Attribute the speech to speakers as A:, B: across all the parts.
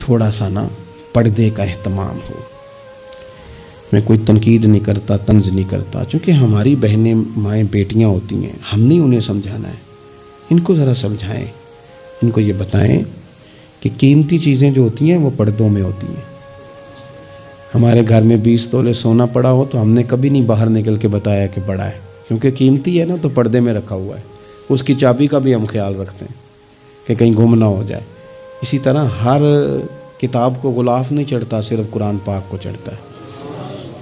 A: تھوڑا سا نا پردے کا اہتمام ہو۔ میں کوئی تنقید نہیں کرتا، طنز نہیں کرتا، چونکہ ہماری بہنیں مائیں بیٹیاں ہوتی ہیں، ہم نہیں انہیں سمجھانا ہے، ان کو ذرا سمجھائیں، ان کو یہ بتائیں کہ قیمتی چیزیں جو ہوتی ہیں وہ پردوں میں ہوتی ہیں۔ ہمارے گھر میں 20 تولے سونا پڑا ہو تو ہم نے کبھی نہیں باہر نکل کے بتایا کہ پڑا ہے، کیونکہ قیمتی ہے نا، تو پردے میں رکھا ہوا ہے، اس کی چابی کا بھی ہم خیال رکھتے ہیں کہ کہیں گم نہ ہو جائے۔ اسی طرح ہر کتاب کو غلاف نہیں چڑھتا، صرف قرآن پاک کو چڑھتا ہے۔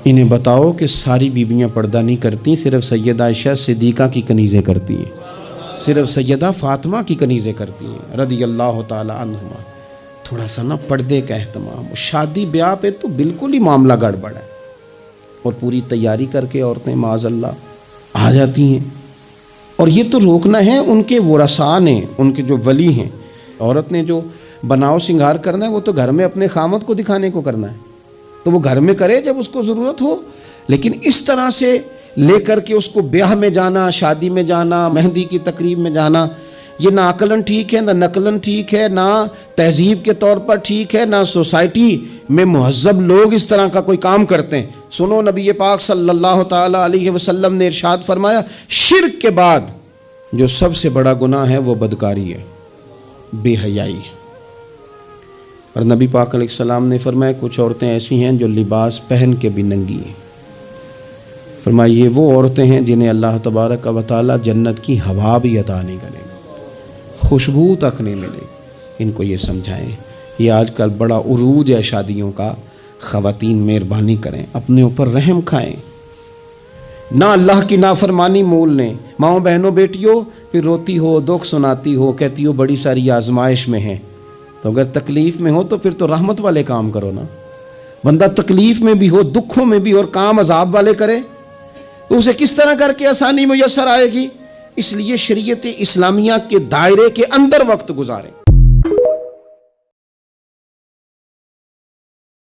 A: انہیں بتاؤ کہ ساری بیویاں پردہ نہیں کرتی، صرف سیدہ عائشہ صدیقہ کی کنیزیں کرتی ہیں، صرف سیدہ فاطمہ کی کنیزیں کرتی ہیں رضی اللہ تعالی عنہما۔ تھوڑا سا نا پردے کا اہتمام۔ شادی بیاہ پہ تو بالکل ہی معاملہ گڑبڑ ہے، اور پوری تیاری کر کے عورتیں معاذ اللہ آ جاتی ہیں، اور یہ تو روکنا ہے ان کے ورثاء نے، ان کے جو ولی ہیں۔ عورت نے جو بناؤ سنگار کرنا ہے وہ تو گھر میں اپنے خامد کو دکھانے کو کرنا ہے، تو وہ گھر میں کرے جب اس کو ضرورت ہو، لیکن اس طرح سے لے کر کے اس کو بیاہ میں جانا، شادی میں جانا، مہندی کی تقریب میں جانا، یہ نہ عقلاً ٹھیک ہے، نہ نقلاً ٹھیک ہے، نہ تہذیب کے طور پر ٹھیک ہے، نہ سوسائٹی میں مہذب لوگ اس طرح کا کوئی کام کرتے ہیں۔ سنو، نبی پاک صلی اللہ تعالی علیہ وسلم نے ارشاد فرمایا، شرک کے بعد جو سب سے بڑا گناہ ہے وہ بدکاری ہے، بے حیائی ہے۔ اور نبی پاک علیہ السلام نے فرمایا کچھ عورتیں ایسی ہیں جو لباس پہن کے بھی ننگی ہیں۔ فرمایا یہ وہ عورتیں ہیں جنہیں اللہ تبارک و تعالی جنت کی ہوا بھی عطا نہیں کرے گا، خوشبو تک نہیں ملے گی۔ ان کو یہ سمجھائیں۔ یہ آج کل بڑا عروج ہے شادیوں کا، خواتین مہربانی کریں، اپنے اوپر رحم کھائیں، نہ اللہ کی نافرمانی مول لیں۔ ماؤں بہنوں بیٹیوں، پھر روتی ہو، دکھ سناتی ہو، کہتی ہو بڑی ساری آزمائش میں ہیں، تو اگر تکلیف میں ہو تو پھر تو رحمت والے کام کرو نا۔ بندہ تکلیف میں بھی ہو، دکھوں میں بھی، اور کام عذاب والے کرے تو اسے کس طرح کر کے آسانی میسر آئے گی؟ اس لیے شریعت اسلامیہ کے دائرے کے اندر وقت گزاریں۔